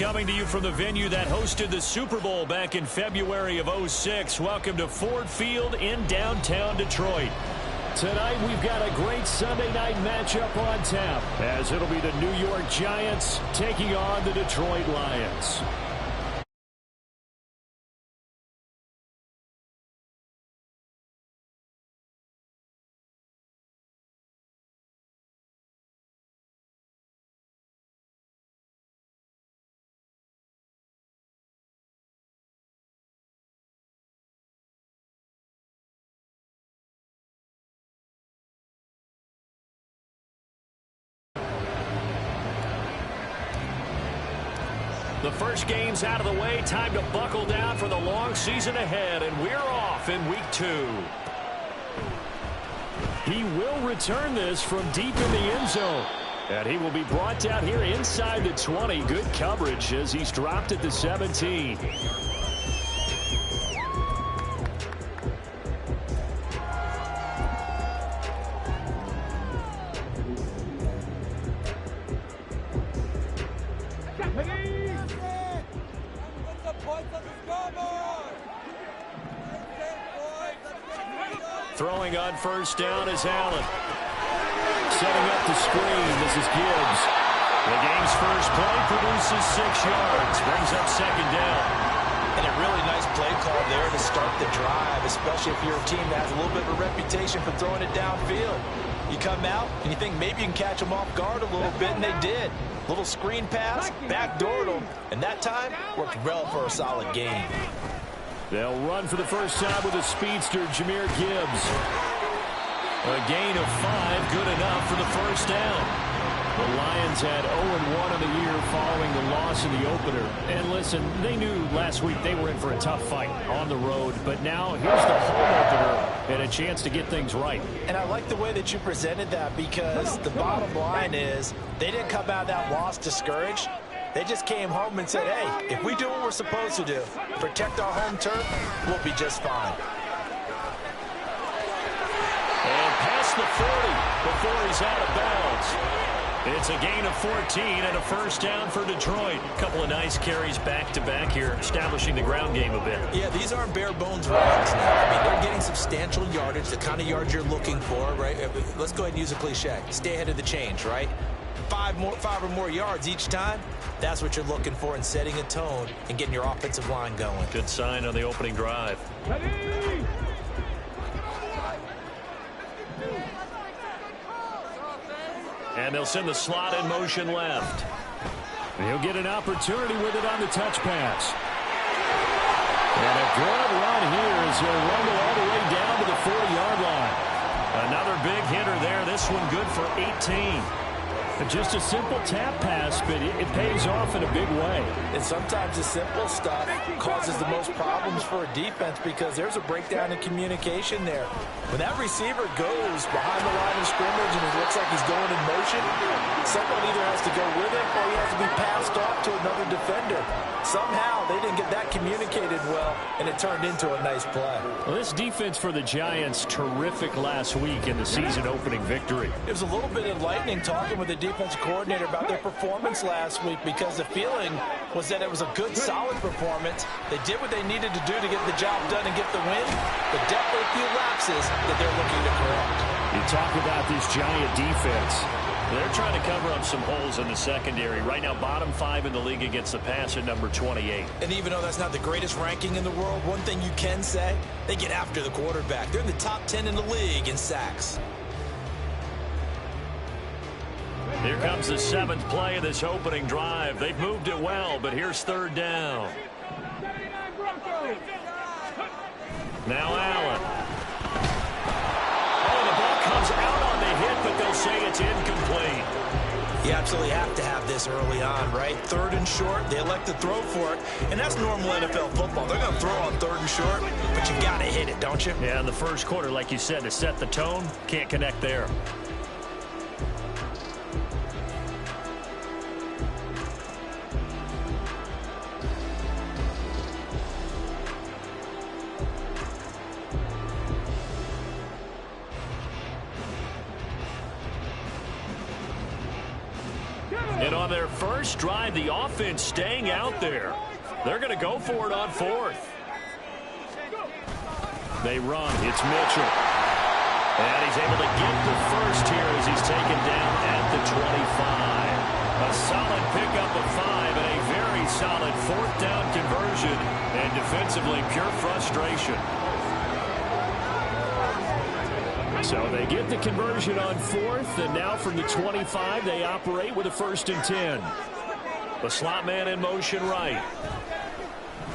coming to you from the venue that hosted the Super Bowl back in February of '06. Welcome to Ford Field in downtown Detroit. Tonight we've got a great Sunday night matchup on tap, as it'll be the New York Giants taking on the Detroit Lions. The first game's out of the way. Time to buckle down for the long season ahead, and we're off in week 2. He will return this from deep in the end zone, and he will be brought down here inside the 20. Good coverage as he's dropped at the 17. Throwing on first down is Allen. Setting up the screen, this is Gibbs. The game's first play produces 6 yards. Brings up second down. And a really nice play call there to start the drive, especially if you're a team that has a little bit of a reputation for throwing it downfield. You come out and you think maybe you can catch them off guard a little bit, and they did. Little screen pass, backdoored them, and that time worked well for a solid gain. They'll run for the first time with a speedster, Jahmyr Gibbs. A gain of 5, good enough for the first down. The Lions had 0-1 on the year following the loss in the opener. And listen, they knew last week they were in for a tough fight on the road. But now here's the home opener and a chance to get things right. And I like the way that you presented that, because the bottom line is they didn't come out of that loss discouraged. They just came home and said, hey, if we do what we're supposed to do, protect our home turf, we'll be just fine. And past the 40 before he's out of bounds. It's a gain of 14 and a first down for Detroit. A couple of nice carries back-to-back here, establishing the ground game a bit. Yeah, these aren't bare-bones runs now. I mean, they're getting substantial yardage, the kind of yards you're looking for, right? Let's go ahead and use a cliche. Stay ahead of the change, right? 5 or more yards each time. That's what you're looking for in setting a tone and getting your offensive line going. Good sign on the opening drive. And they'll send the slot in motion left. And he'll get an opportunity with it on the touch pass. And a good run here as he'll rumble all the way down to the 40-yard line. Another big hitter there. This one good for 18. Just a simple tap pass, but it pays off in a big way. And sometimes the simple stuff causes the most problems for a defense, because there's a breakdown in communication there. When that receiver goes behind the line of scrimmage and it looks like he's going in motion, someone either has to go with him or he has to be passed off to another defender. Somehow they didn't get that communicated well, and it turned into a nice play. Well, this defense for the Giants, terrific last week in the season-opening victory. It was a little bit enlightening talking with the defensive coordinator about their performance last week, because the feeling was that it was a good, solid performance. They did what they needed to do to get the job done and get the win, but definitely a few lapses that they're looking to correct. You talk about this Giant defense. They're trying to cover up some holes in the secondary. Right now, bottom 5 in the league against the pass at number 28. And even though that's not the greatest ranking in the world, one thing you can say, they get after the quarterback. They're in the top 10 in the league in sacks. Here comes the 7th play of this opening drive. They've moved it well, but here's third down. Now Allen. Oh, the ball comes out on the hit, but they'll say it's incomplete. You absolutely have to have this early on, right? 3rd and short, they elect to throw for it, and that's normal NFL football. They're going to throw on 3rd and short, but you got to hit it, don't you? Yeah, in the first quarter, like you said, to set the tone, can't connect there. And on their first drive, the offense staying out there. They're going to go for it on 4th. They run. It's Mitchell. And he's able to get the first here as he's taken down at the 25. A solid pickup of 5 and a very solid 4th down conversion. And defensively, pure frustration. So they get the conversion on 4th, and now from the 25, they operate with a 1st and 10. The slot man in motion right.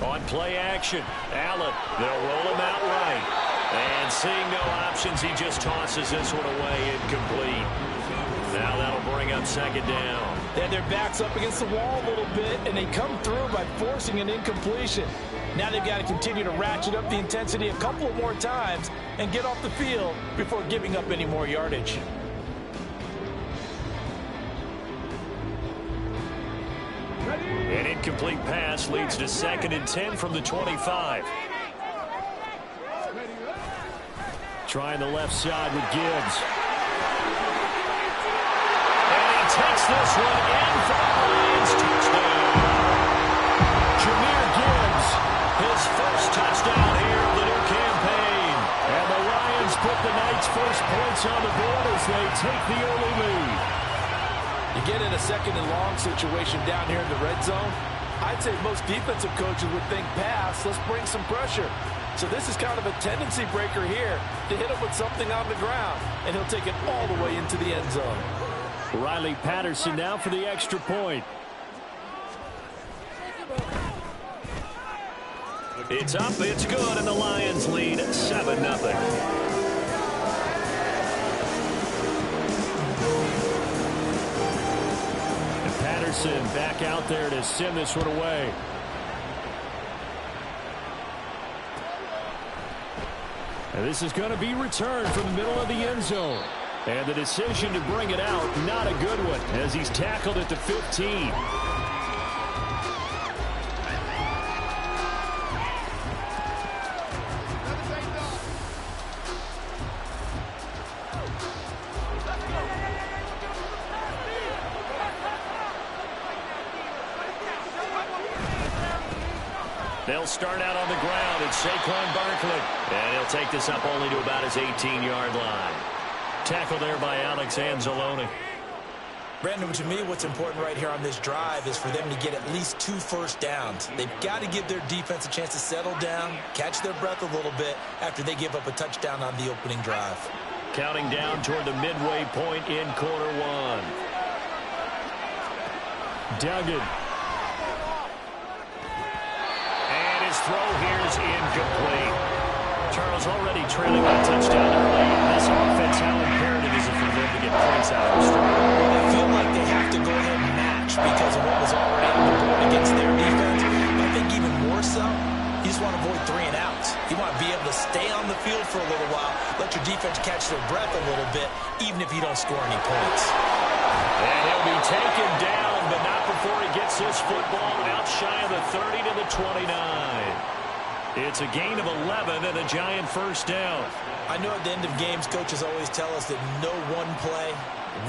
On play action, Allen, they'll roll him out right. And seeing no options, he just tosses this one away, incomplete. Now that'll bring up 2nd down. They had their backs up against the wall a little bit, and they come through by forcing an incompletion. Now they've got to continue to ratchet up the intensity a couple of more times and get off the field before giving up any more yardage. An incomplete pass leads to 2nd and 10 from the 25. Trying the left side with Gibbs. And he takes this one in for the Lions touchdown. Jahmyr Gibbs, his first touchdown here of the new campaign. And the Lions put the Knights' first points on the board as they take the early lead. You get in a 2nd and long situation down here in the red zone, I'd say most defensive coaches would think pass, let's bring some pressure. So this is kind of a tendency breaker here to hit him with something on the ground, and he'll take it all the way into the end zone. Riley Patterson now for the extra point. It's up, it's good, and the Lions lead 7-0. Patterson back out there to send this one away. And this is going to be returned from the middle of the end zone. And the decision to bring it out, not a good one, as he's tackled at the 15. They'll start out on the ground. It's Saquon Barkley. And he'll take this up only to about his 18-yard line. Tackle there by Alex Anzalone. Brandon, to me, what's important right here on this drive is for them to get at least 2 first downs. They've got to give their defense a chance to settle down, catch their breath a little bit after they give up a touchdown on the opening drive. Counting down toward the midway point in quarter 1. Duggan. His throw here is incomplete. Charles already trailing by a touchdown early. This offense, how imperative is it for them to get points out of the struggle? They feel like they have to go ahead and match because of what was already on the board against their defense. But I think even more so, you just want to avoid 3 and outs. You want to be able to stay on the field for a little while, let your defense catch their breath a little bit, even if you don't score any points. And he'll be taken down, but not before he gets this football out shy of the 30 to the 29. It's a gain of 11 and a Giant first down. I know at the end of games, coaches always tell us that no one play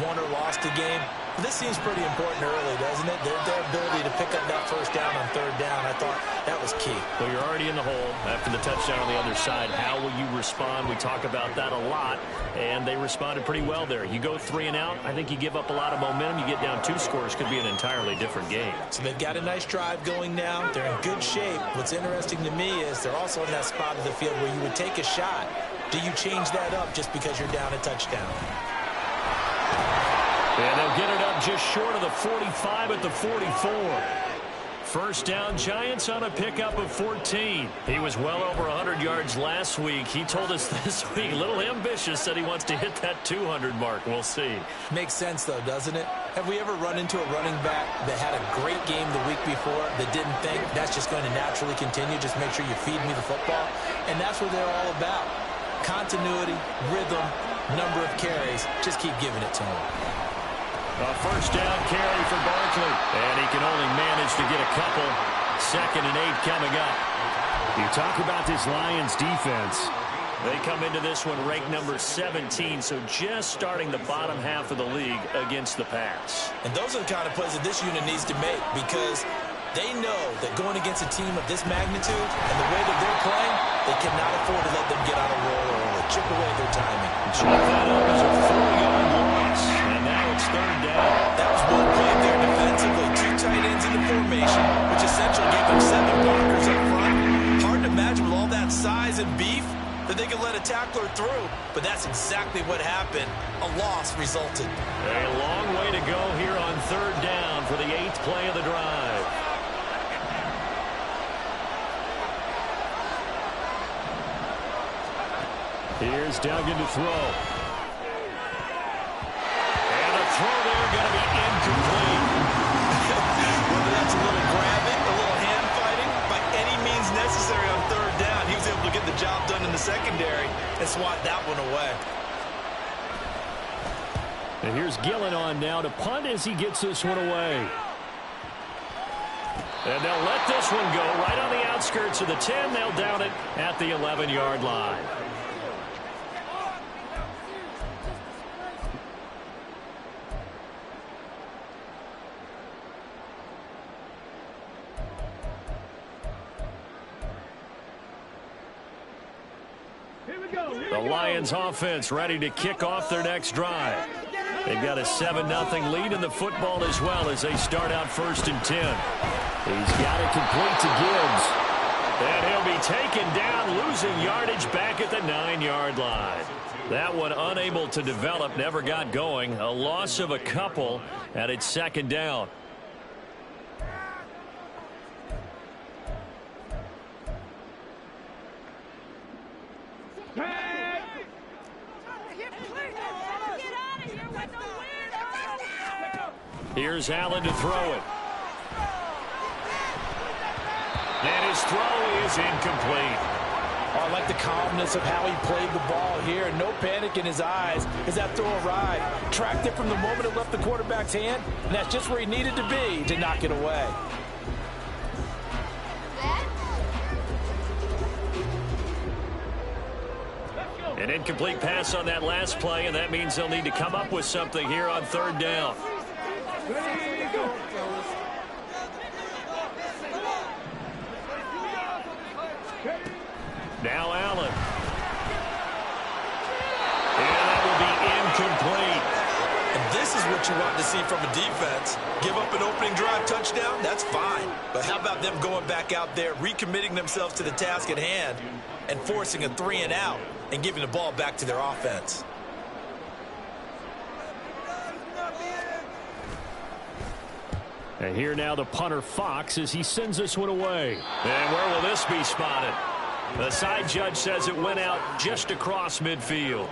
won or lost a game. But this seems pretty important early, doesn't it? Their ability to pick up that first down on 3rd down, I thought that was key. Well, you're already in the hole after the touchdown on the other side. How will you respond? We talk about that a lot, and they responded pretty well there. You go 3 and out, I think you give up a lot of momentum. You get down 2 scores, could be an entirely different game. So they've got a nice drive going now. They're in good shape. What's interesting to me is they're also in that spot of the field where you would take a shot. Do you change that up just because you're down a touchdown? And they'll get it up just short of the 45 at the 44. First down, Giants on a pickup of 14. He was well over 100 yards last week. He told us this week, a little ambitious, said he wants to hit that 200 mark. We'll see. Makes sense, though, doesn't it? Have we ever run into a running back that had a great game the week before that didn't think that's just going to naturally continue? Just make sure you feed me the football. And that's what they're all about. Continuity, rhythm, number of carries. Just keep giving it to him. A first down carry for Barkley. And he can only manage to get a couple. 2nd and 8 coming up. You talk about this Lions defense. They come into this one ranked number 17, so just starting the bottom half of the league against the pass. And those are the kind of plays that this unit needs to make, because they know that going against a team of this magnitude and the way that they're playing, they cannot afford to let them get on a roll or chip away their timing. Chalk that up as a 4-yard loss, and now it's third down. That was well played there defensively. 2 tight ends in the formation, which essentially gave them 7 blockers up front. Hard to imagine with all that size and beef that they could let a tackler through, but that's exactly what happened. A loss resulted. A long way to go here on third down for the 8th play of the drive. Here's Duggan to throw. And a throw there going to be incomplete. Whether that's a little grabbing, a little hand fighting, by any means necessary on third down, he was able to get the job done in the secondary and swat that one away. And here's Gillen on now to punt as he gets this one away. And they'll let this one go right on the outskirts of the 10. They'll down it at the 11-yard line. The Lions offense ready to kick off their next drive. They've got a 7-0 lead in the football as well as they start out 1st and 10. He's got it complete to Gibbs. And he'll be taken down, losing yardage back at the 9-yard line. That one unable to develop, never got going. A loss of a couple, and it's 2nd down. Here's Allen to throw it. And his throw is incomplete. Oh, I like the calmness of how he played the ball here. No panic in his eyes as that throw arrived. Tracked it from the moment it left the quarterback's hand, and that's just where he needed to be to knock it away. An incomplete pass on that last play, and that means they'll need to come up with something here on 3rd down. Now Allen. And that will be incomplete. And this is what you want to see from a defense. Give up an opening drive touchdown, that's fine. But how about them going back out there, recommitting themselves to the task at hand, and forcing a 3-and-out and giving the ball back to their offense? And here now the punter Fox as he sends this one away. And where will this be spotted? The side judge says it went out just across midfield.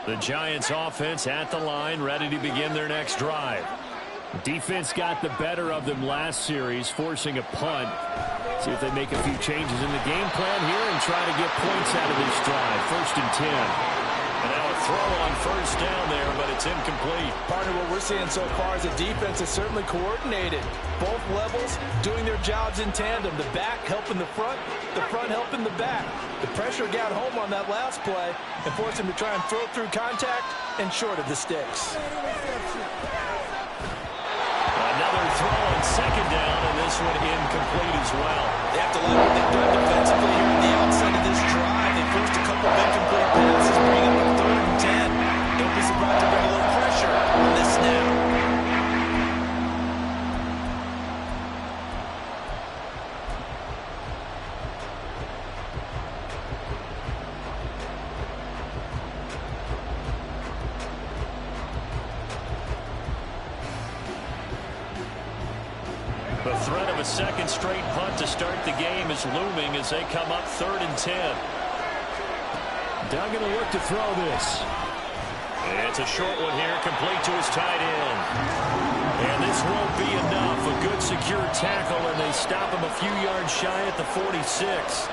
The Giants offense at the line, ready to begin their next drive. Defense got the better of them last series, forcing a punt. See if they make a few changes in the game plan here and try to get points out of this drive. 1st and 10. And now a throw on 1st down there, but it's incomplete. Partner, what we're seeing so far is a defense is certainly coordinated. Both levels doing their jobs in tandem. The back helping the front helping the back. The pressure got home on that last play and forced him to try and throw through contact and short of the sticks. Another throw on 2nd down, and this one incomplete as well. They have to like what they've done defensively here at the outset of this drive. They forced a couple of incomplete passes, bringing up 3rd and 10. Don't be surprised to bring a little pressure on this snap. The threat of a 2nd straight punt to start the game is looming as they come up 3rd and 10. Duggan will look to throw this. It's a short one here, complete to his tight end. And this won't be enough. A good secure tackle, and they stop him a few yards shy at the 46.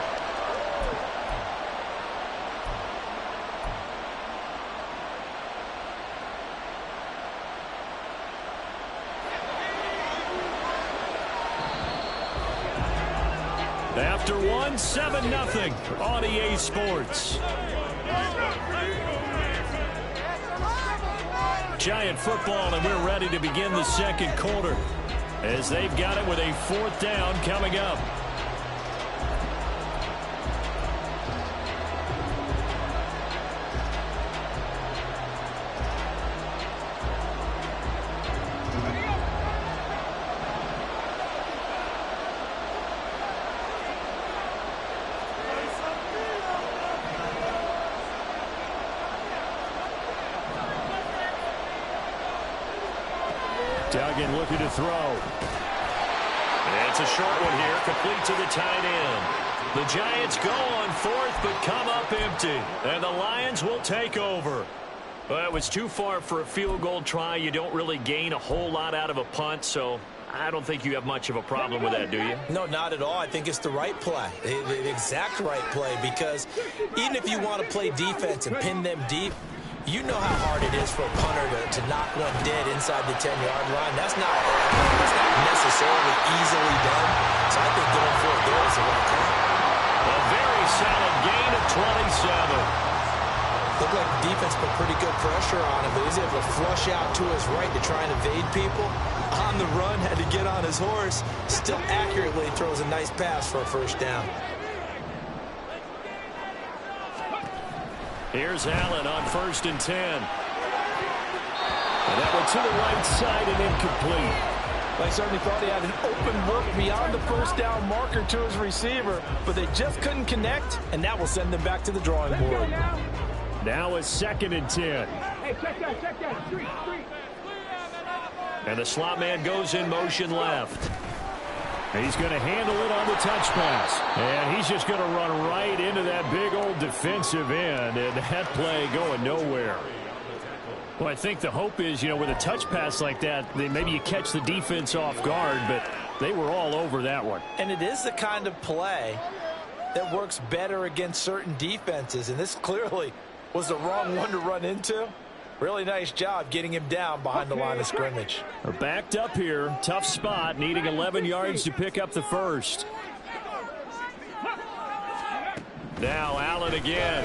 After one, 7-0 on EA Sports. Giant football, and we're ready to begin the second quarter as they've got it with a 4th down coming up. Duggan looking to throw. And it's a short one here, complete to the tight end. The Giants go on 4th, but come up empty. And the Lions will take over. Well, it was too far for a field goal try. You don't really gain a whole lot out of a punt, so I don't think you have much of a problem with that, do you? No, not at all. I think it's the right play, the exact right play, because even if you want to play defense and pin them deep, you know how hard it is for a punter to knock one dead inside the 10-yard line. That's not necessarily easily done. So I think going for it there is the right call. A very solid gain of 27. Looked like the defense put pretty good pressure on him, but he was able to flush out to his right to try and evade people. On the run, had to get on his horse. Still accurately throws a nice pass for a 1st down. Here's Allen on 1st and 10. And that went to the right side and incomplete. They certainly thought he had an open look beyond the 1st down marker to his receiver, but they just couldn't connect, and that will send them back to the drawing board. Now a 2nd and 10. Hey, check that. Street. And the slot man goes in motion left. He's going to handle it on the touch pass. And he's just going to run right into that big old defensive end. And that play going nowhere. Well, I think the hope is, with a touch pass like that, maybe you catch the defense off guard, but they were all over that one. And it is the kind of play that works better against certain defenses. And this clearly was the wrong one to run into. Really nice job getting him down behind the line of scrimmage. They're backed up here. Tough spot, needing 11 yards to pick up the 1st. Now Allen again.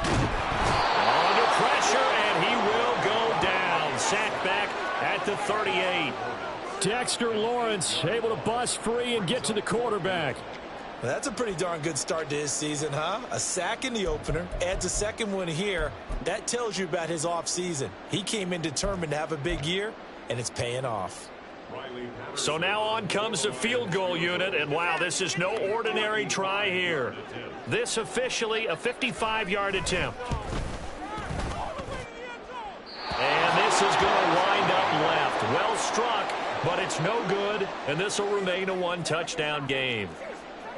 Under pressure, and he will go down. Sacked back at the 38. Dexter Lawrence able to bust free and get to the quarterback. Well, that's a pretty darn good start to his season, huh? A sack in the opener, adds a 2nd one here. That tells you about his offseason. He came in determined to have a big year, and it's paying off. So now on comes the field goal unit, and wow, this is no ordinary try here. This officially a 55-yard attempt. And this is going to wind up left. Well struck, but it's no good, and this will remain a 1-touchdown game.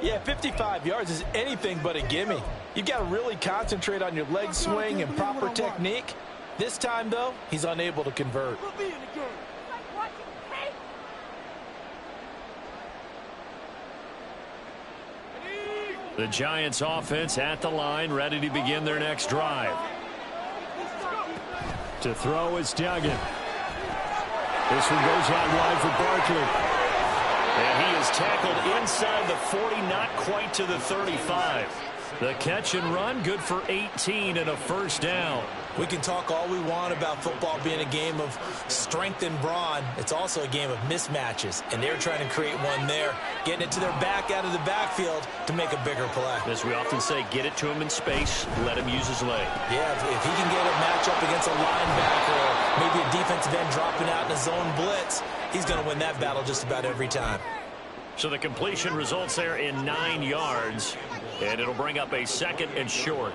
Yeah, 55 yards is anything but a gimme. You've got to really concentrate on your leg swing and proper technique. This time, though, he's unable to convert. The Giants offense at the line, ready to begin their next drive. To throw is Duggan. This one goes out wide for Barkley. And he is tackled inside the 40, not quite to the 35. The catch and run, good for 18 and a 1st down. We can talk all we want about football being a game of strength and brawn. It's also a game of mismatches, and they're trying to create one there, getting it to their back out of the backfield to make a bigger play. As we often say, get it to him in space, let him use his leg. Yeah, if he can get a matchup against a linebacker or maybe a defensive end dropping out in a zone blitz, he's going to win that battle just about every time. So the completion results there in 9 yards, and it'll bring up a 2nd and short.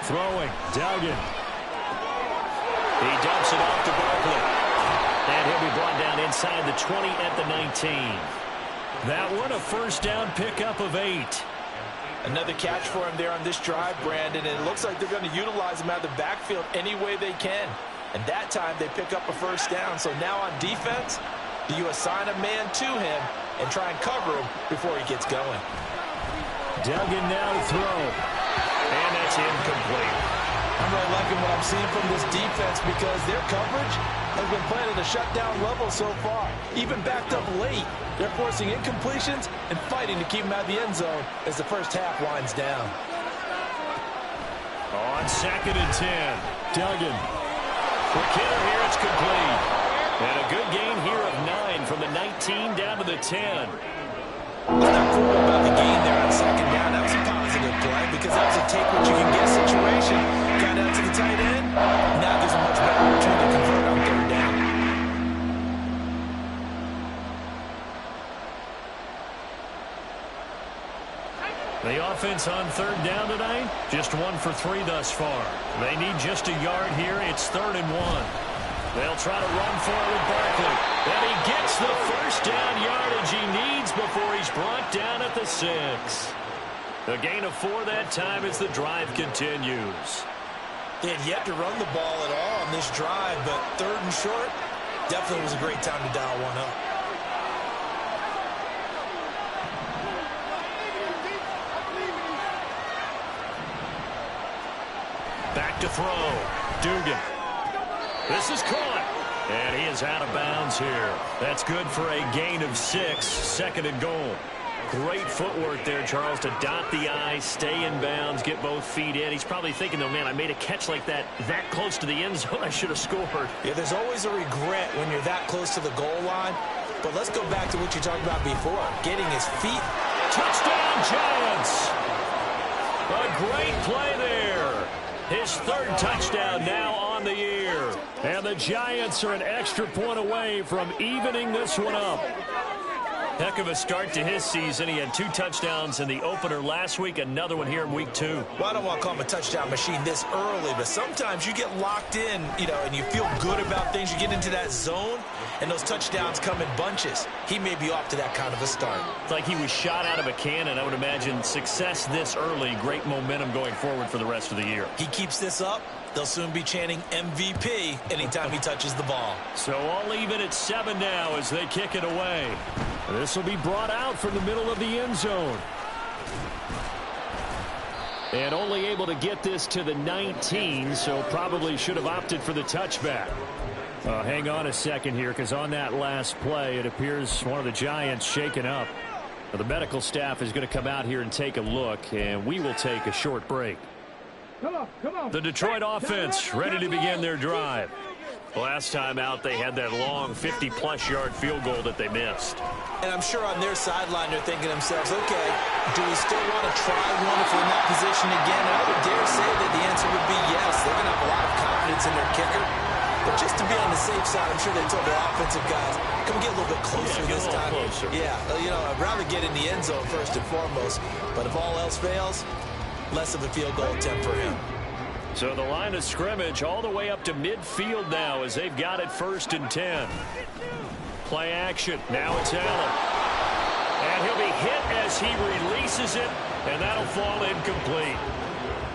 Throwing, Duggan. He dumps it off to Barkley. And he'll be brought down inside the 20 at the 19. That one a 1st down pickup of 8. Another catch for him there on this drive, Brandon, and it looks like they're going to utilize him out of the backfield any way they can. And that time they pick up a first down. So now on defense, do you assign a man to him and try and cover him before he gets going? Duggan now to throw. And that's incomplete. I'm really liking what I'm seeing from this defense because their coverage has been playing at a shutdown level so far. Even backed up late, they're forcing incompletions and fighting to keep them out of the end zone as the first half winds down. On 2nd and 10, Duggan. For Kidder here, it's complete. And a good gain here of 9 from the 19 down to the 10. I'm not cool about the gain there on 2nd down. That was a positive play because that was a take what you can get situation. Got out to the tight end. Now there's a much better opportunity to convert on 3rd down. The offense on 3rd down tonight, just 1 for 3 thus far. They need just a yard here. It's 3rd and 1. They'll try to run for it with Barkley. And he gets the first down yardage he needs before he's brought down at the 6. A gain of 4 that time as the drive continues. They had yet to run the ball at all on this drive, but 3rd and short, definitely was a great time to dial one up. Back to throw. Dugan. This is caught. And he is out of bounds here. That's good for a gain of 6. 2nd and goal. Great footwork there, Charles, to dot the I, stay in bounds, get both feet in. He's probably thinking, though, man, I made a catch like that close to the end zone. I should have scored. Yeah, there's always a regret when you're that close to the goal line. But let's go back to what you talked about before. Getting his feet. Touchdown, Giants! A great play there. His 3rd touchdown now on the year. And the Giants are an extra point away from evening this one up. Heck of a start to his season. He had 2 touchdowns in the opener last week, another one here in week 2. Well, I don't want to call him a touchdown machine this early, but sometimes you get locked in, and you feel good about things. You get into that zone, and those touchdowns come in bunches. He may be off to that kind of a start. It's like he was shot out of a cannon. I would imagine success this early, great momentum going forward for the rest of the year. He keeps this up, they'll soon be chanting MVP anytime he touches the ball. So all even at 7 now as they kick it away. This will be brought out from the middle of the end zone. And only able to get this to the 19, so probably should have opted for the touchback. Hang on a second here, because on that last play, it appears one of the Giants shaken up. The medical staff is going to come out here and take a look, and we will take a short break. Come on. The Detroit offense ready to begin their drive. Last time out, they had that long 50-plus yard field goal that they missed. And I'm sure on their sideline, they're thinking to themselves, okay, do we still want to try one if we're in that position again? And I would dare say that the answer would be yes. They're going to have a lot of confidence in their kicker. But just to be on the safe side, I'm sure they told their offensive guys, come get a little bit closer this time. Yeah, I'd rather get in the end zone first and foremost. But if all else fails, less of a field goal attempt for him. So the line of scrimmage all the way up to midfield now as they've got it 1st and 10. Play action. Now it's Allen. And he'll be hit as he releases it, and that'll fall incomplete.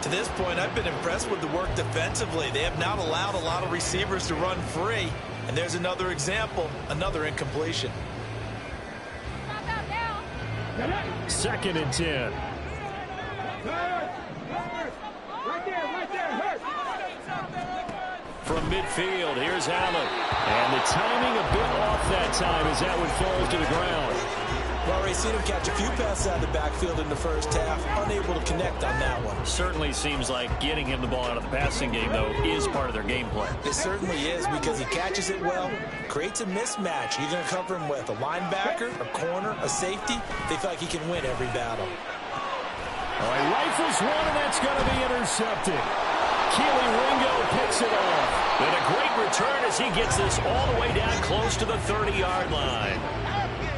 To this point, I've been impressed with the work defensively. They have not allowed a lot of receivers to run free. And there's another example, another incompletion. 2nd and 10. From midfield, here's Allen. And the timing a bit off that time as that one falls to the ground. Well, already seen him catch a few passes out of the backfield in the first half. Unable to connect on that one. Certainly seems like getting him the ball out of the passing game, though, is part of their game plan. It certainly is because he catches it well, creates a mismatch. You're going to cover him with a linebacker, a corner, a safety. They feel like he can win every battle. All right, rifles one, and that's going to be intercepted. Keely Ringo picks it off. And a great return as he gets this all the way down close to the 30-yard line.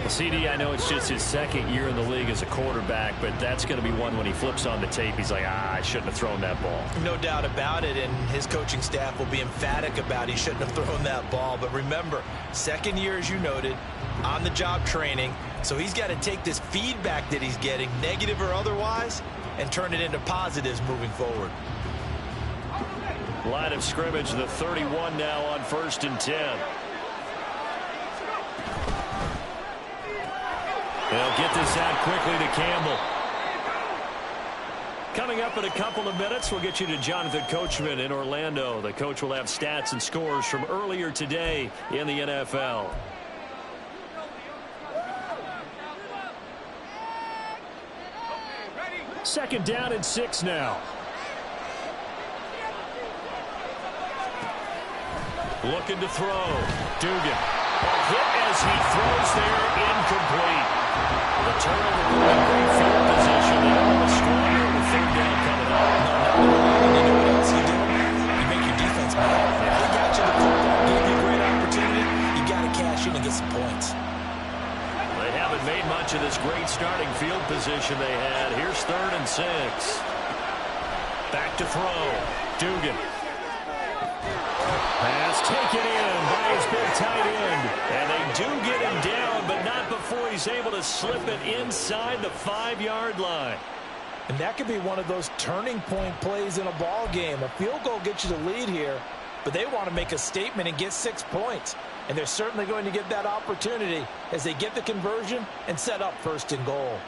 Well, CD, I know it's just his 2nd year in the league as a quarterback, but that's going to be one when he flips on the tape. He's like, I shouldn't have thrown that ball. No doubt about it, and his coaching staff will be emphatic about he shouldn't have thrown that ball. But remember, 2nd year, as you noted, on-the-job training. So he's got to take this feedback that he's getting, negative or otherwise, and turn it into positives moving forward. Line of scrimmage, the 31 now on 1st and 10. They'll get this out quickly to Campbell. Coming up in a couple of minutes, we'll get you to Jonathan Coachman in Orlando. The coach will have stats and scores from earlier today in the NFL. Second down and 6 now. Looking to throw. Dugan. Hit as he throws there, incomplete. The turnover going great field position there on the square with 3rd down coming up. You know what else you do? You make your defense mad. They got you the football, gave you a great opportunity. You got to cash in and get some points. They haven't made much of this great starting field position they had. Here's 3rd and 6. Back to throw. Dugan. Pass taken in by his big tight end. And they do get him down, but not before he's able to slip it inside the 5-yard line. And that could be one of those turning point plays in a ball game. A field goal gets you the lead here, but they want to make a statement and get 6 points. And they're certainly going to get that opportunity as they get the conversion and set up 1st and goal.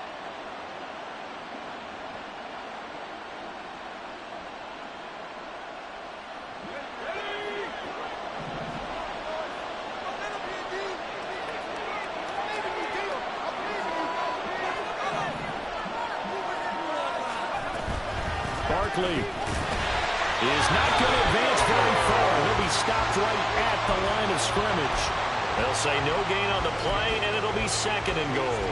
Barkley is not going to advance very far. He'll be stopped right at the line of scrimmage. They'll say no gain on the play, and it'll be 2nd and goal.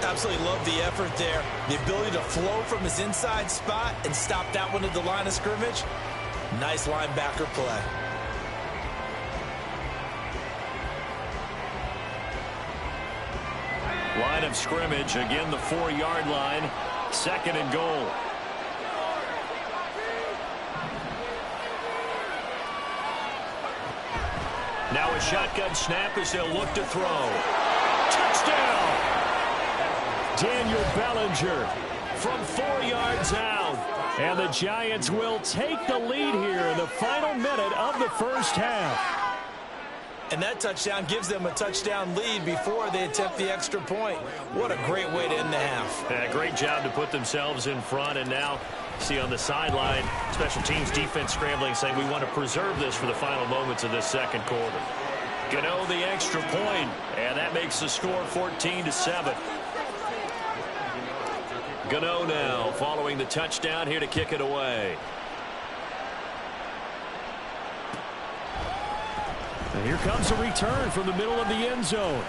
Absolutely love the effort there. The ability to flow from his inside spot and stop that one at the line of scrimmage. Nice linebacker play. Line of scrimmage, again the 4-yard line. 2nd and goal. Now a shotgun snap as they'll look to throw. Touchdown! Daniel Bellinger from 4 yards out. And the Giants will take the lead here in the final minute of the 1st half. And that touchdown gives them a touchdown lead before they attempt the extra point. What a great way to end the half. Yeah, great job to put themselves in front. And now, see on the sideline, special teams defense scrambling, saying we want to preserve this for the final moments of this 2nd quarter. Gano the extra point, and that makes the score 14-7. Gano now following the touchdown here to kick it away. And here comes a return from the middle of the end zone.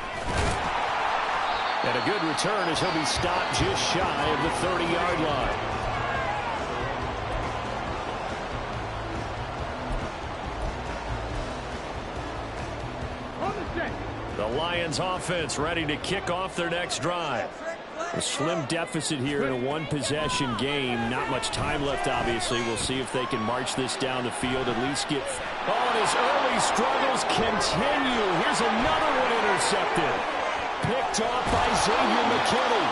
And a good return as he'll be stopped just shy of the 30-yard line. The Lions offense ready to kick off their next drive. A slim deficit here in a 1-possession game. Not much time left, obviously. We'll see if they can march this down the field, at least get... Oh, and his early struggles continue. Here's another one intercepted. Picked off by Xavier McKinney.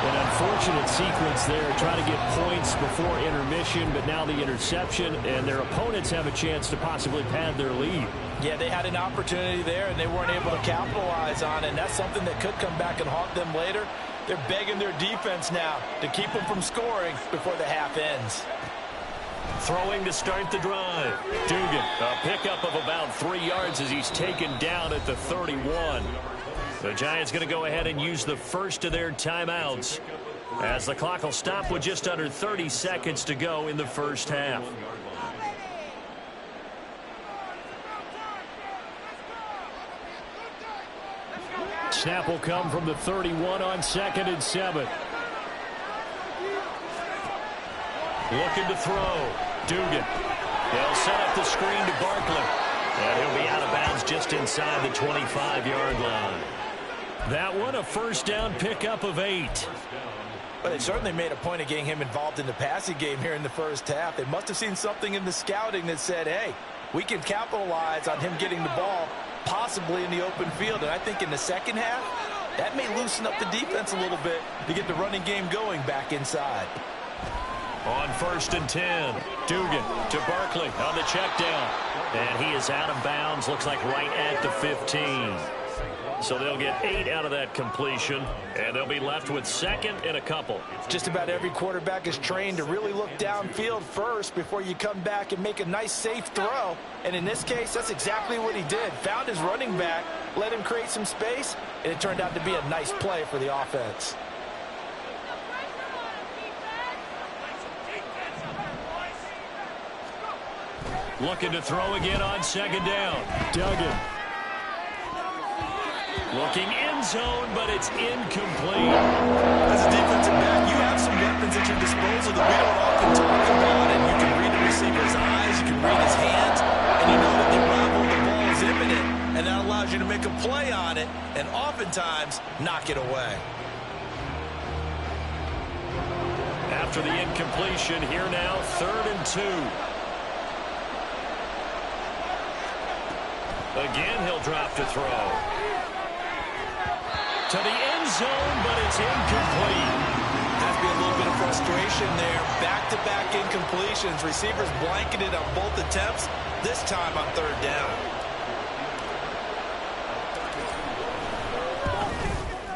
An unfortunate sequence there. Trying to get points before intermission, but now the interception, and their opponents have a chance to possibly pad their lead. Yeah, they had an opportunity there, and they weren't able to capitalize on it. And that's something that could come back and haunt them later. They're begging their defense now to keep them from scoring before the half ends. Throwing to start the drive. Dugan, a pickup of about 3 yards as he's taken down at the 31. The Giants going to go ahead and use the first of their timeouts as the clock will stop with just under 30 seconds to go in the 1st half. Snap will come from the 31 on 2nd and 7. Looking to throw. Dugan. They'll set up the screen to Barkley. And he'll be out of bounds just inside the 25-yard line. That one, a 1st down pickup of 8. But they certainly made a point of getting him involved in the passing game here in the 1st half. They must have seen something in the scouting that said, hey, we can capitalize on him getting the ball possibly in the open field. And I think in the 2nd half, that may loosen up the defense a little bit to get the running game going back inside. On 1st and 10. Dugan to Barkley on the check down. And he is out of bounds. Looks like right at the 15. So they'll get 8 out of that completion, and they'll be left with 2nd and a couple. Just about every quarterback is trained to really look downfield first before you come back and make a nice, safe throw. And in this case, that's exactly what he did. Found his running back, let him create some space, and it turned out to be a nice play for the offense. Looking to throw again on 2nd down. Duggan. Looking end zone, but it's incomplete. As a defensive back, you have some weapons at your disposal that we don't often talk about. And you can read the receiver's eyes, you can read his hands, and you know that the arrival of the ball is imminent. And that allows you to make a play on it and oftentimes knock it away. After the incompletion, here now, 3rd and 2. Again, he'll drop to throw. To the end zone, but it's incomplete. Has to be a little bit of frustration there. Back-to-back incompletions. Receivers blanketed on both attempts, this time on 3rd down.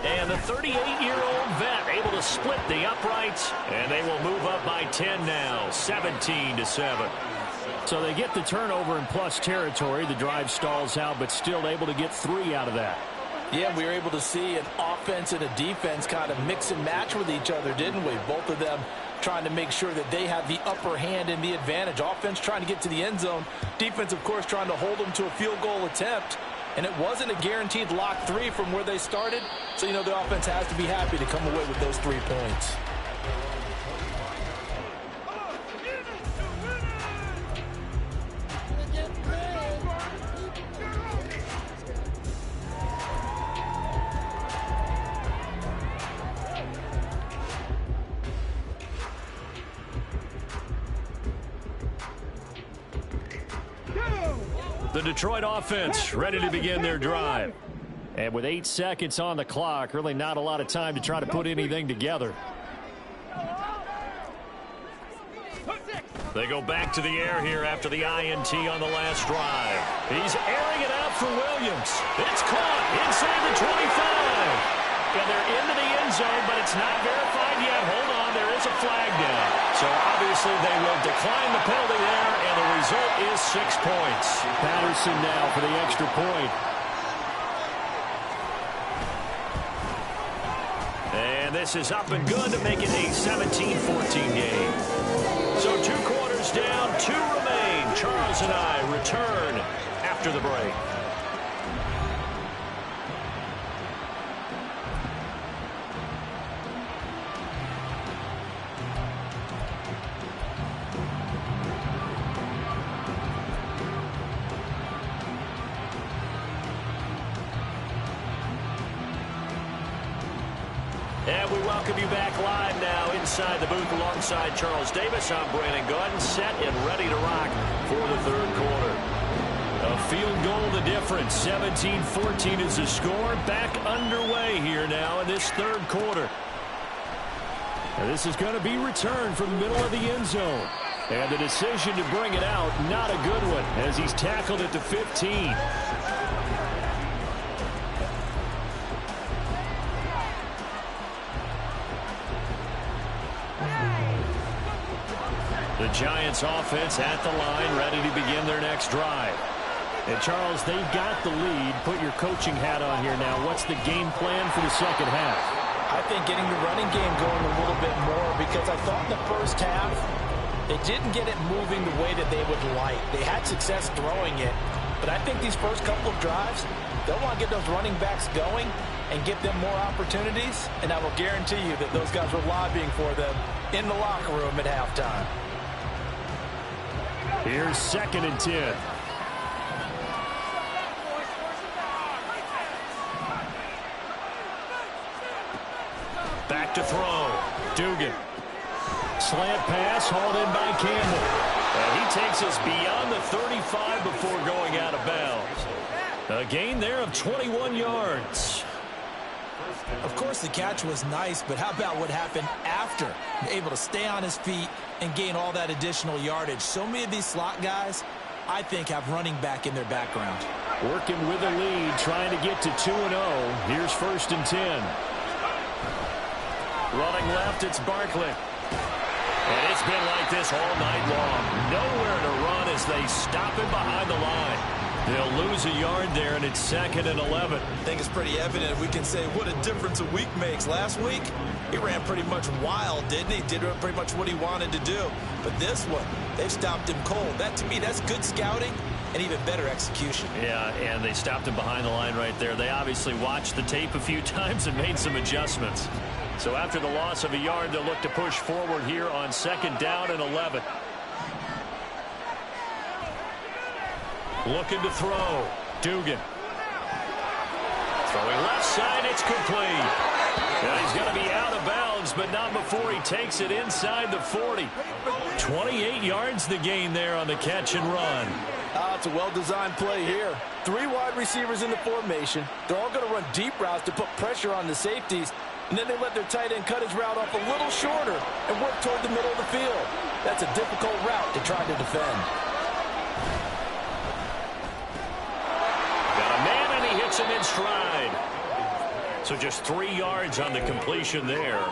And the 38-year-old vet able to split the uprights, and they will move up by 10 now, 17-7. So they get the turnover in plus territory. The drive stalls out, but still able to get 3 out of that. Yeah, we were able to see an offense and a defense kind of mix and match with each other, didn't we? Both of them trying to make sure that they have the upper hand and the advantage. Offense trying to get to the end zone. Defense, of course, trying to hold them to a field goal attempt. And it wasn't a guaranteed lock 3 from where they started. So, you know, the offense has to be happy to come away with those 3 points. The Detroit offense ready to begin their drive. And with 8 seconds on the clock, really not a lot of time to try to put anything together. They go back to the air here after the INT on the last drive. He's airing it out for Williams. It's caught inside the 25. And they're into the end zone, but it's not verified yet. Hold on, there is a flag down. So obviously they will decline the penalty there, and the result is 6 points. Patterson now for the extra point. And this is up and good to make it a 17-14 game. So 2 quarters down, 2 remain. Charles and I return after the break. And we welcome you back live now inside the booth alongside Charles Davis. I'm Brandon Gaudin, set and ready to rock for the 3rd quarter. A field goal the difference. 17-14 is the score. Back underway here now in this 3rd quarter. And this is going to be returned from the middle of the end zone. And the decision to bring it out, not a good one, as he's tackled at the 15. The Giants offense at the line, ready to begin their next drive. And Charles, they've got the lead. Put your coaching hat on here now. What's the game plan for the 2nd half? I think getting the running game going a little bit more, because I thought in the first half they didn't get it moving the way that they would like. They had success throwing it, but I think these first couple of drives, they'll want to get those running backs going and give them more opportunities, and I will guarantee you that those guys were lobbying for them in the locker room at halftime. Here's 2nd and 10. Back to throw. Dugan. Slant pass hauled in by Campbell. And he takes us beyond the 35 before going out of bounds. A gain there of 21 yards. Of course, the catch was nice, but how about what happened after? Able to stay on his feet and gain all that additional yardage. So many of these slot guys, I think, have running back in their background. Working with a lead, trying to get to 2-0. Here's 1st and 10. Running left, it's Barkley. And it's been like this all night long. Nowhere to run as they stop him behind the line. They'll lose a yard there, and it's 2nd and 11. I think it's pretty evident. We can say what a difference a week makes. Last week, he ran pretty much wild, didn't he? Did pretty much what he wanted to do. But this one, they've stopped him cold. That, to me, that's good scouting and even better execution. Yeah, and they stopped him behind the line right there. They obviously watched the tape a few times and made some adjustments. So after the loss of a yard, they'll look to push forward here on 2nd down and 11. Looking to throw. Dugan. Throwing left side, it's complete. And he's going to be out of bounds, but not before he takes it inside the 40. 28 yards the gain there on the catch and run. It's a well-designed play here. 3 wide receivers in the formation. They're all going to run deep routes to put pressure on the safeties. And then they let their tight end cut his route off a little shorter and work toward the middle of the field. That's a difficult route to try to defend. Got a man, and he hits him in stride. So just 3 yards on the completion there.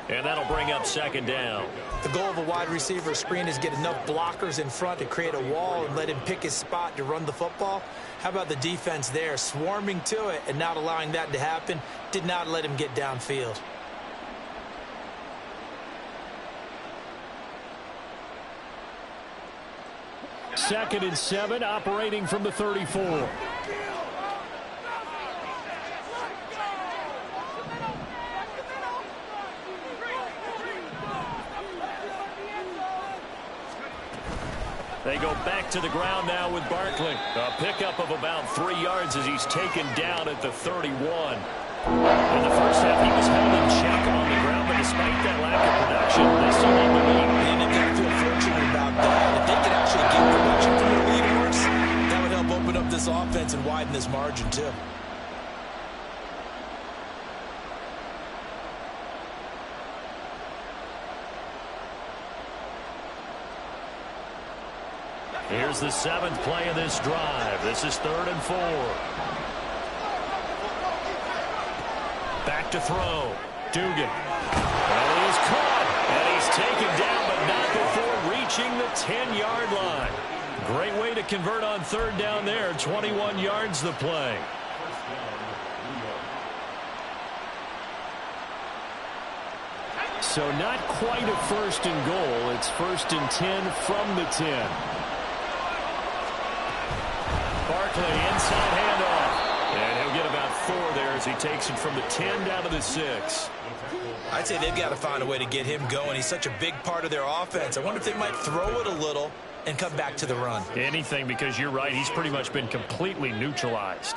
And that'll bring up 2nd down. The goal of a wide receiver screen is get enough blockers in front to create a wall and let him pick his spot to run the football. How about the defense there, swarming to it and not allowing that to happen? Did not let him get downfield. Second and 7, operating from the 34. They go back to the ground now with Barkley. A pickup of about 3 yards as he's taken down at the 31. In the first half, he was held in check on the ground, but despite that lack of production, they still have the lead. And they've got to feel fortunate about that. If they could actually get production from their lead horse, that would help open up this offense and widen this margin, too. Here's the 7th play of this drive. This is 3rd and 4. Back to throw. Dugan. And he is caught. And he's taken down, but not before reaching the 10-yard line. Great way to convert on 3rd down there. 21 yards the play. So not quite a 1st and goal. It's 1st and 10 from the 10. Barkley, inside handoff. And he'll get about 4 there as he takes it from the 10 down to the 6. I'd say they've got to find a way to get him going. He's such a big part of their offense. I wonder if they might throw it a little and come back to the run. Anything, because you're right. He's pretty much been completely neutralized.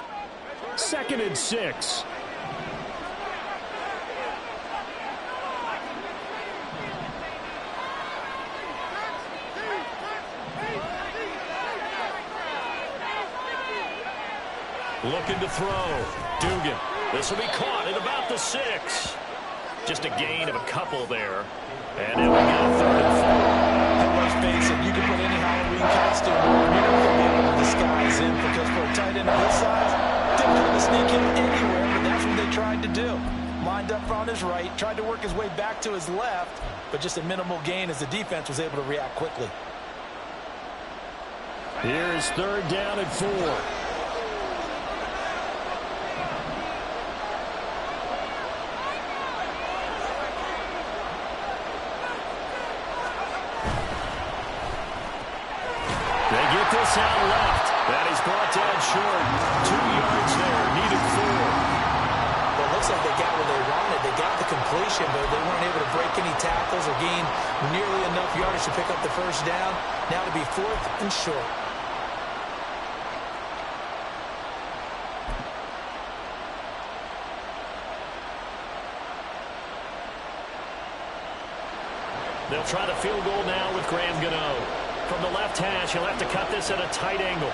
2nd and 6. Looking to throw. Dugan. This will be caught at about the 6. Just a gain of a couple there. And now we got 3rd and 4. And let's face it, you can put any Halloween costume on. You're not going to be able to disguise him because for a tight end of his size, difficult to sneak him anywhere, but that's what they tried to do. Lined up on his right, tried to work his way back to his left, but just a minimal gain as the defense was able to react quickly. Here's 3rd down and 4. This out left. That is brought down short. 2 yards there. Needed 4. Well, it looks like they got what they wanted. They got the completion, but they weren't able to break any tackles or gain nearly enough yardage to pick up the 1st down. Now to be 4th and short. They'll try the field goal now with Graham Gano. From the left hash, he'll have to cut this at a tight angle.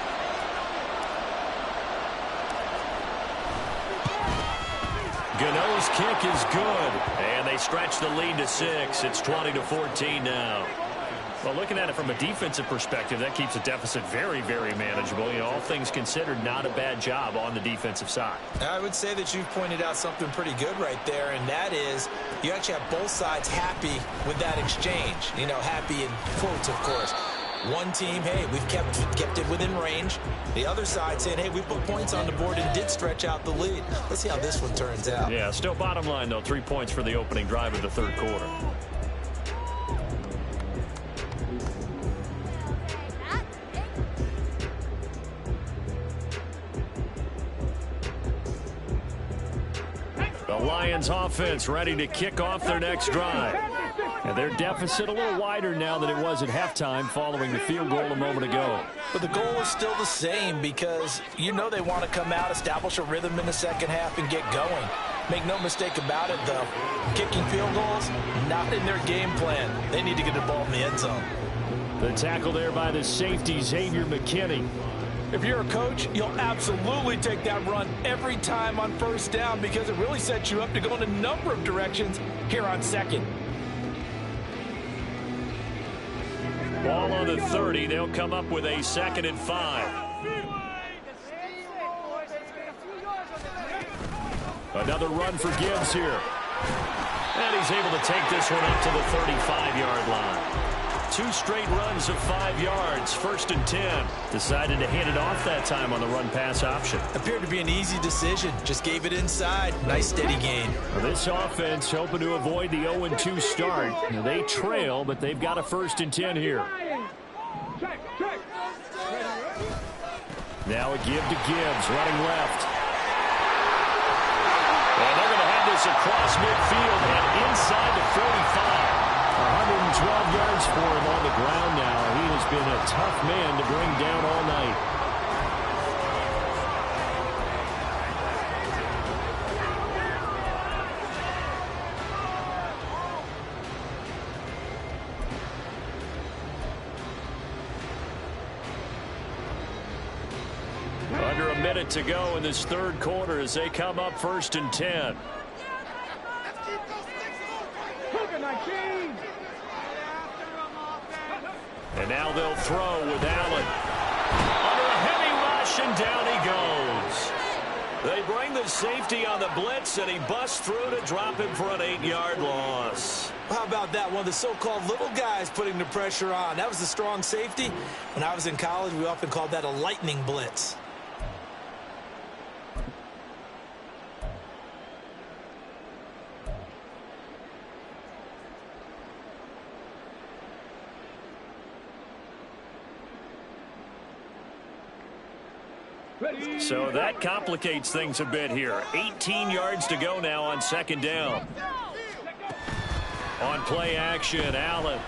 Gano's kick is good. And they stretch the lead to 6. It's 20-14 now. Well, looking at it from a defensive perspective, that keeps the deficit very, very manageable. You know, all things considered, not a bad job on the defensive side. I would say that you've pointed out something pretty good right there, and that is you actually have both sides happy with that exchange. You know, happy in quotes, of course. One team, hey, we've kept it within range. The other side saying, hey, we put points on the board and did stretch out the lead. Let's see how this one turns out. Yeah, still bottom line, though, 3 points for the opening drive of the third quarter. The Lions offense ready to kick off their next drive. And their deficit a little wider now than it was at halftime following the field goal a moment ago. But the goal is still the same because you know they want to come out, establish a rhythm in the second half, and get going. Make no mistake about it, though. Kicking field goals, not in their game plan. They need to get the ball in the end zone. The tackle there by the safety, Xavier McKinney. If you're a coach, you'll absolutely take that run every time on first down because it really sets you up to go in a number of directions here on second. Ball on the 30. They'll come up with a 2nd and 5. Another run for Gibbs here. And he's able to take this one up to the 35-yard line. 2 straight runs of 5 yards. 1st and 10. Decided to hand it off that time on the run-pass option. Appeared to be an easy decision. Just gave it inside. Nice steady gain. Well, this offense hoping to avoid the 0-2 start. Now, they trail, but they've got a 1st and 10 here. Now a give to Gibbs, running left. And they're going to have this across midfield and inside the 45. 112 yards for him on the ground now. He has been a tough man to bring down all night. Under a minute to go in this third quarter as they come up 1st and 10. And now they'll throw with Allen. Under a heavy rush, and down he goes. They bring the safety on the blitz, and he busts through to drop him for an 8-yard loss. How about that? One of the so-called little guys putting the pressure on. That was a strong safety. When I was in college, we often called that a lightning blitz. So that complicates things a bit here. 18 yards to go now on 2nd down. On play action, Allen.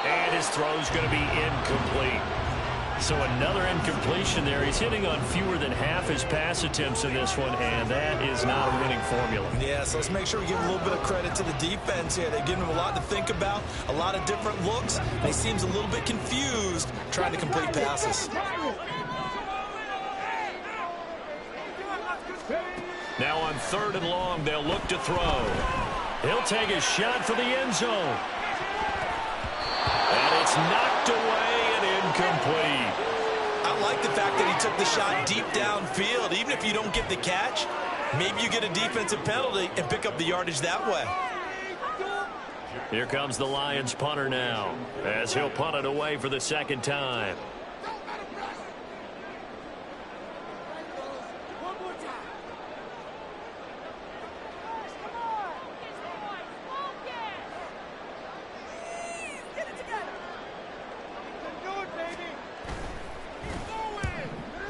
And his throw's going to be incomplete. So another incompletion there. He's hitting on fewer than half his pass attempts in this one, and that is not a winning formula. Yeah, so let's make sure we give a little bit of credit to the defense here. They give him a lot to think about, a lot of different looks, and he seems a little bit confused trying to complete passes. Now on 3rd and long, they'll look to throw. He'll take a shot for the end zone. And it's knocked away and incomplete. I like the fact that he took the shot deep downfield. Even if you don't get the catch, maybe you get a defensive penalty and pick up the yardage that way. Here comes the Lions punter now, as he'll punt it away for the 2nd time.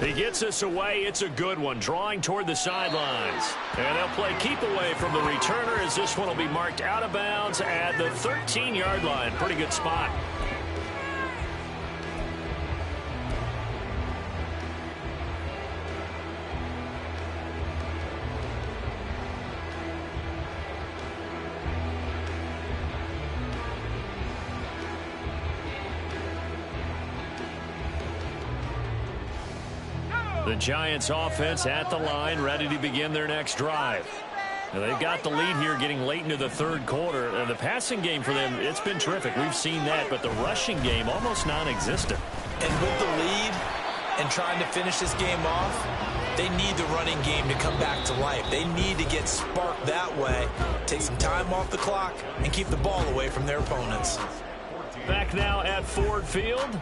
He gets us away. It's a good one. Drawing toward the sidelines. And they'll play keep away from the returner as this one will be marked out of bounds at the 13-yard line. Pretty good spot. The Giants offense at the line, ready to begin their next drive. Now, they've got the lead here getting late into the third quarter. The passing game for them, it's been terrific. We've seen that, but the rushing game almost non-existent. And with the lead and trying to finish this game off, they need the running game to come back to life. They need to get sparked that way, take some time off the clock, and keep the ball away from their opponents. Back now at Ford Field.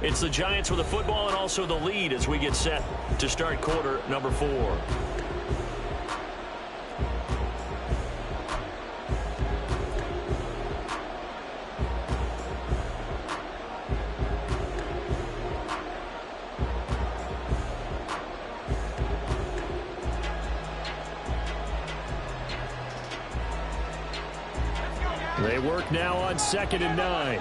It's the Giants with the football and also the lead as we get set to start quarter number 4. They work now on 2nd and 9.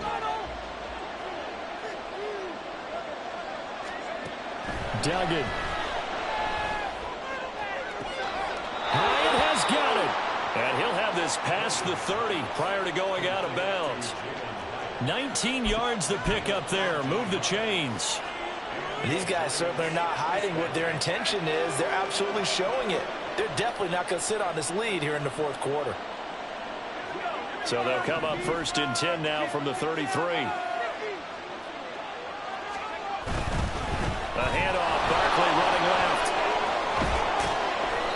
Duggan. Bryant has got it. And he'll have this past the 30 prior to going out of bounds. 19 yards to pick up there. Move the chains. These guys certainly are not hiding what their intention is. They're absolutely showing it. They're definitely not going to sit on this lead here in the fourth quarter. So they'll come up 1st and 10 now from the 33. A handoff, Barkley running left.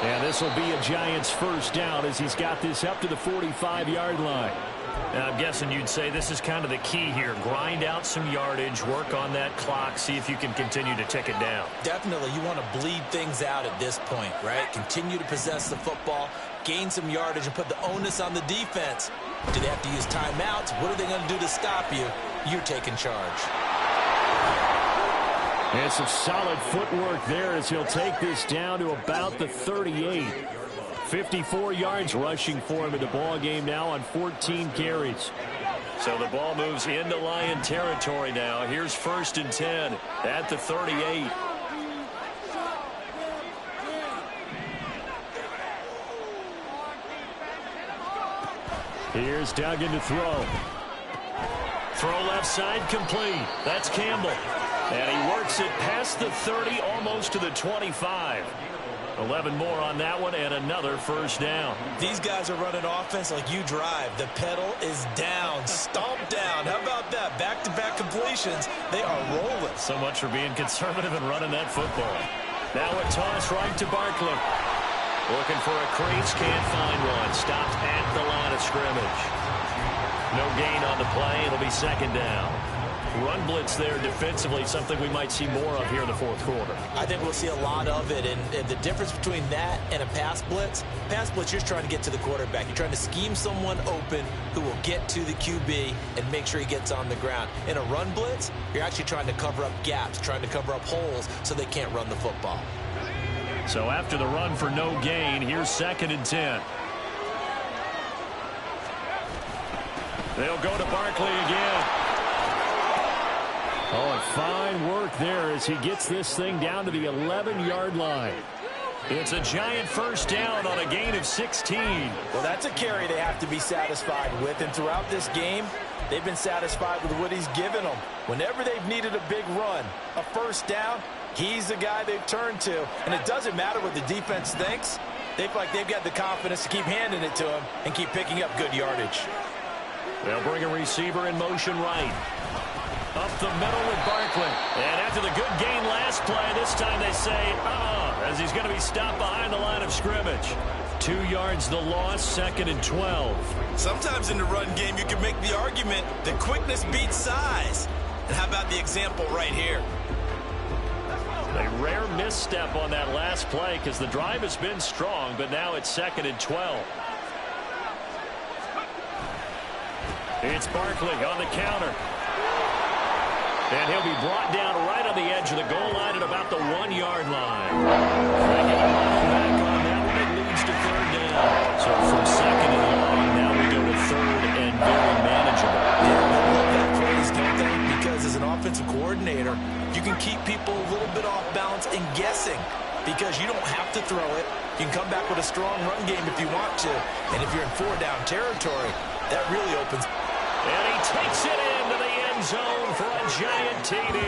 And this will be a Giants first down as he's got this up to the 45-yard line. Now, I'm guessing you'd say this is kind of the key here. Grind out some yardage, work on that clock, see if you can continue to tick it down. Definitely, you want to bleed things out at this point, right? Continue to possess the football, gain some yardage, and put the onus on the defense. Do they have to use timeouts? What are they going to do to stop you? You're taking charge. And some solid footwork there as he'll take this down to about the 38. 54 yards rushing for him in the ball game now on 14 carries. So the ball moves into Lion territory now. Here's 1st and 10 at the 38. Here's Duggan to throw. Throw left side complete. That's Campbell. And he works it past the 30, almost to the 25. 11 more on that one, and another first down. These guys are running offense like you drive. The pedal is down, stomped down. How about that? Back-to-back completions. They are rolling. So much for being conservative and running that football. Now a toss right to Barkley. Looking for a crease, can't find one. Stopped at the line of scrimmage. No gain on the play. It'll be 2nd down. Run blitz there defensively, something we might see more of here in the fourth quarter. I think we'll see a lot of it, and the difference between that and a pass blitz, you're trying to get to the quarterback. You're trying to scheme someone open who will get to the QB and make sure he gets on the ground. In a run blitz, you're actually trying to cover up gaps, trying to cover up holes so they can't run the football. So after the run for no gain, here's 2nd and 10. They'll go to Barkley again. Oh, and fine work there as he gets this thing down to the 11-yard line. It's a Giant first down on a gain of 16. Well, that's a carry they have to be satisfied with, and throughout this game, they've been satisfied with what he's given them. Whenever they've needed a big run, a first down, he's the guy they've turned to. And it doesn't matter what the defense thinks. They feel like they've got the confidence to keep handing it to him and keep picking up good yardage. They'll bring a receiver in motion right. Up the middle with Barkley. And after the good gain last play, this time they say, as he's going to be stopped behind the line of scrimmage. 2 yards the loss, 2nd and 12. Sometimes in the run game, you can make the argument that quickness beats size. And how about the example right here? A rare misstep on that last play because the drive has been strong, but now it's 2nd and 12. It's Barkley on the counter. And he'll be brought down right on the edge of the goal line at about the 1-yard line. Bringing him back on that one, it leads to 3rd down. So from 2nd and long, now we go to 3rd and very manageable. Yeah, I love that phrase, don't they? Because as an offensive coordinator, you can keep people a little bit off balance and guessing because you don't have to throw it. You can come back with a strong run game if you want to. And if you're in 4-down territory, that really opens. And he takes it into the end zone for a Giant TD.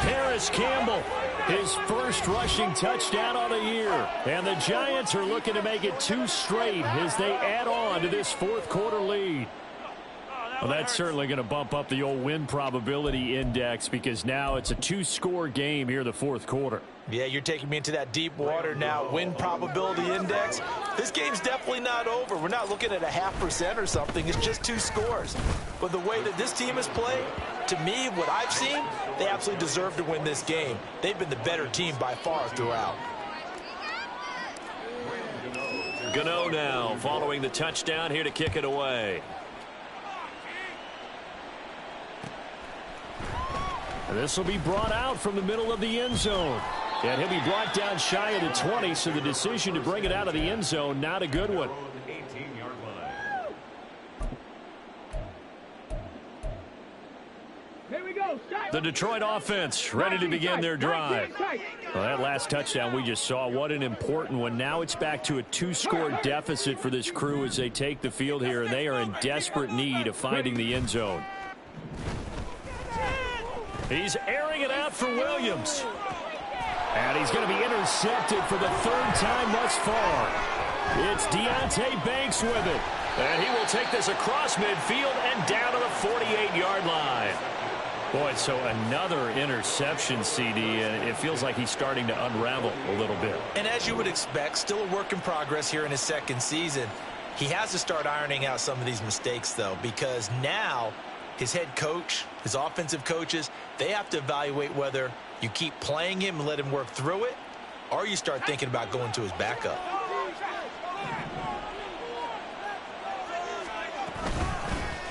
Paris Campbell, his first rushing touchdown on the year. And the Giants are looking to make it 2 straight as they add on to this fourth quarter lead. Well, that's certainly going to bump up the old win probability index because now it's a 2-score game here in the fourth quarter. Yeah, you're taking me into that deep water now. Win probability index. This game's definitely not over. We're not looking at a 0.5% or something. It's just 2 scores. But the way that this team has played, to me, what I've seen, they absolutely deserve to win this game. They've been the better team by far throughout. Gano now following the touchdown here to kick it away. This will be brought out from the middle of the end zone. And he'll be brought down shy of the 20, so the decision to bring it out of the end zone, not a good one. Here we go. The Detroit offense ready to begin their drive. Well, that last touchdown we just saw, what an important one. Now it's back to a 2-score deficit for this crew as they take the field here, and they are in desperate need of finding the end zone. He's airing it out for Williams. And he's going to be intercepted for the 3rd time thus far. It's Deonte Banks with it. And he will take this across midfield and down to the 48-yard line. Boy, so another interception, CD, and it feels like he's starting to unravel a little bit. And as you would expect, still a work in progress here in his 2nd season. He has to start ironing out some of these mistakes, though, because now his head coach, his offensive coaches, they have to evaluate whether you keep playing him and let him work through it, or you start thinking about going to his backup.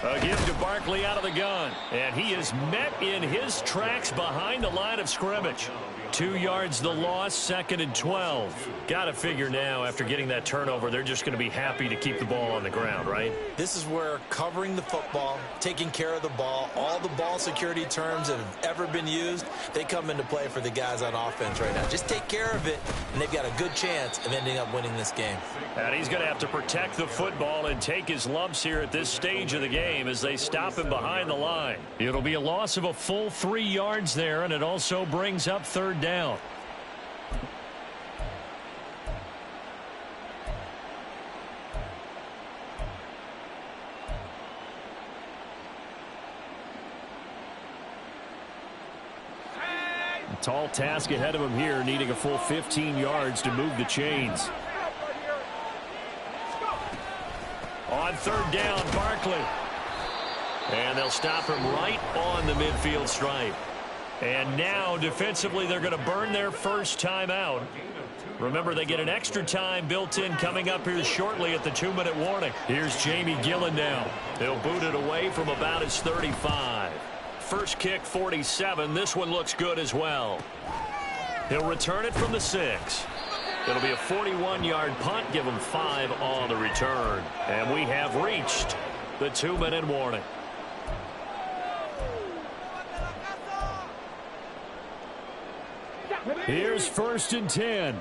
A give to Barkley out of the gun. And he is met in his tracks behind the line of scrimmage. 2 yards the loss, 2nd and 12. Got to figure now after getting that turnover, they're just going to be happy to keep the ball on the ground, right? This is where covering the football, taking care of the ball, all the ball security terms that have ever been used, they come into play for the guys on offense right now. Just take care of it, and they've got a good chance of ending up winning this game. And he's going to have to protect the football and take his lumps here at this stage of the game as they stop him behind the line. It'll be a loss of a full 3 yards there, and it also brings up 3rd down. Tall task ahead of him here, needing a full 15 yards to move the chains. On 3rd down, Barkley. And they'll stop him right on the midfield stripe. And now, defensively, they're going to burn their first time out. Remember, they get an extra time built in coming up here shortly at the 2-minute warning. Here's Jamie Gillen now. They'll boot it away from about his 35. First kick, 47. This one looks good as well. He'll return it from the 6. It'll be a 41-yard punt. Give him 5 on the return. And we have reached the 2-minute warning. Here's 1st and 10.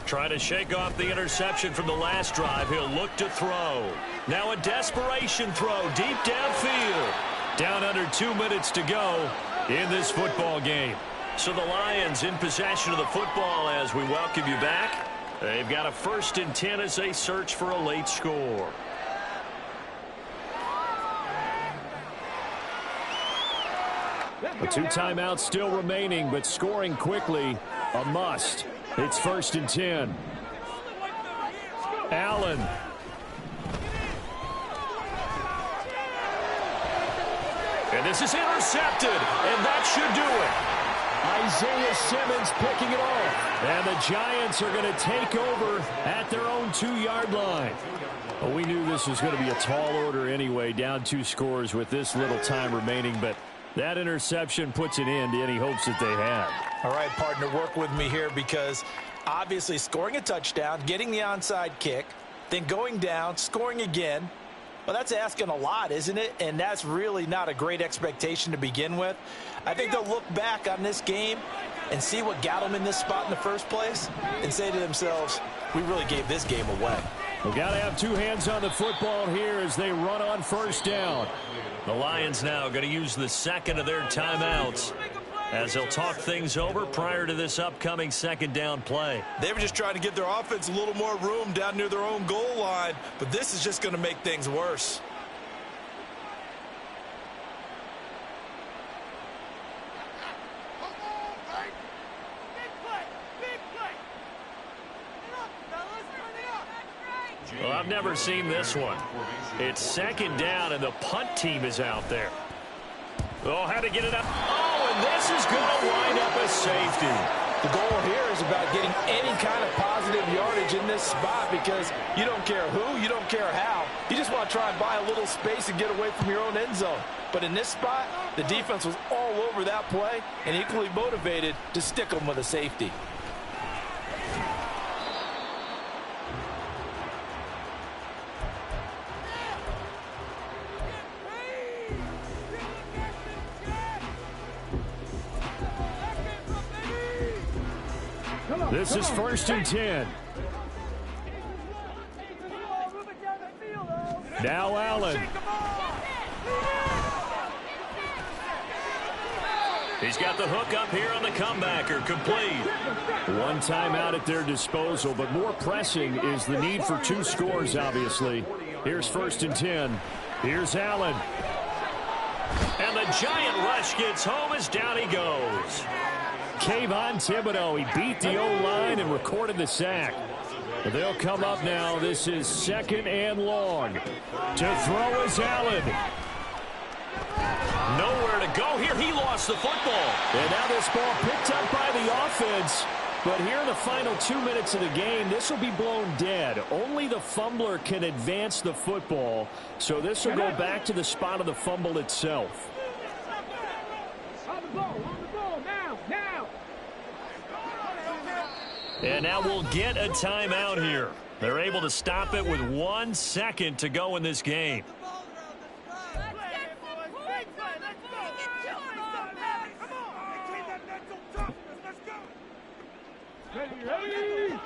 Trying to shake off the interception from the last drive. He'll look to throw. Now a desperation throw deep downfield. Down under 2 minutes to go in this football game. So the Lions in possession of the football as we welcome you back. They've got a 1st and 10 as they search for a late score. The 2 timeouts still remaining, but scoring quickly a must. It's 1st and 10. Allen. And this is intercepted, and that should do it. Isaiah Simmons picking it off. And the Giants are going to take over at their own 2-yard line. Well, we knew this was going to be a tall order anyway, down 2 scores with this little time remaining, but that interception puts an end to any hopes that they had. All right, partner, work with me here because obviously scoring a touchdown, getting the onside kick, then going down, scoring again, well, that's asking a lot, isn't it? And that's really not a great expectation to begin with. I think they'll look back on this game and see what got them in this spot in the first place and say to themselves, we really gave this game away. We've got to have two hands on the football here as they run on first down. The Lions now going to use the second of their timeouts as they'll talk things over prior to this upcoming second down play. They were just trying to give their offense a little more room down near their own goal line, but this is just going to make things worse. Well, I've never seen this one. It's second down, and the punt team is out there. Oh, had to get it up. Oh, and this is going to wind up a safety. The goal here is about getting any kind of positive yardage in this spot because you don't care who, you don't care how. You just want to try and buy a little space and get away from your own end zone. But in this spot, the defense was all over that play and equally motivated to stick them with a safety. This is first and 10. Now Allen. He's got the hook up here on the comebacker, complete. One timeout at their disposal, but more pressing is the need for two scores, obviously. Here's first and 10. Here's Allen. And the giant rush gets home as down he goes. Kayvon Thibodeau, he beat the O-line and recorded the sack. They'll come up now. This is second and long. To throw is Allen. Nowhere to go here. He lost the football. And now this ball picked up by the offense. But here in the final 2 minutes of the game, this will be blown dead. Only the fumbler can advance the football. So this will go back to the spot of the fumble itself. On the ball, now. And now we'll get a timeout here. They're able to stop it with 1 second to go in this game. Ready.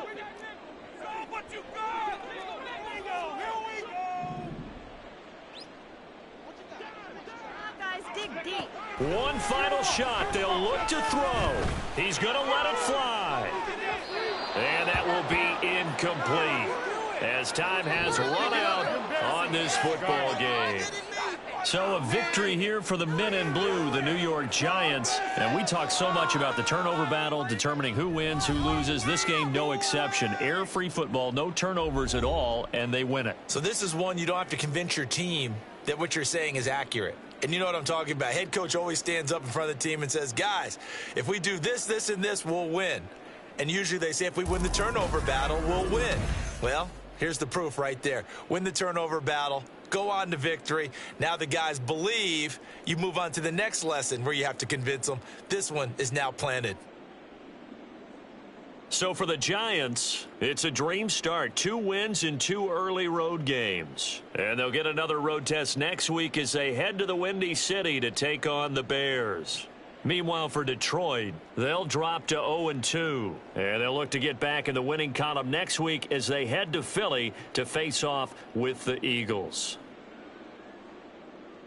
Dig deep. One final shot. They'll look to throw. He's going to let it fly. And that will be incomplete as time has run out on this football game. So a victory here for the men in blue, the New York Giants. And we talk so much about the turnover battle, determining who wins, who loses. This game, no exception. Air-free football, no turnovers at all, and they win it. So this is one you don't have to convince your team that what you're saying is accurate. And you know what I'm talking about. Head coach always stands up in front of the team and says, guys, if we do this, this, and this, we'll win. And usually they say if we win the turnover battle, we'll win. Well, here's the proof right there. Win the turnover battle, go on to victory. Now the guys believe. You move on to the next lesson where you have to convince them. This one is now planted. So for the Giants, it's a dream start. 2 wins in 2 early road games. And they'll get another road test next week as they head to the Windy City to take on the Bears. Meanwhile, for Detroit, they'll drop to 0-2. And they'll look to get back in the winning column next week as they head to Philly to face off with the Eagles.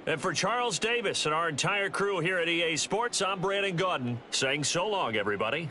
And for Charles Davis and our entire crew here at EA Sports, I'm Brandon Gaudin saying so long, everybody.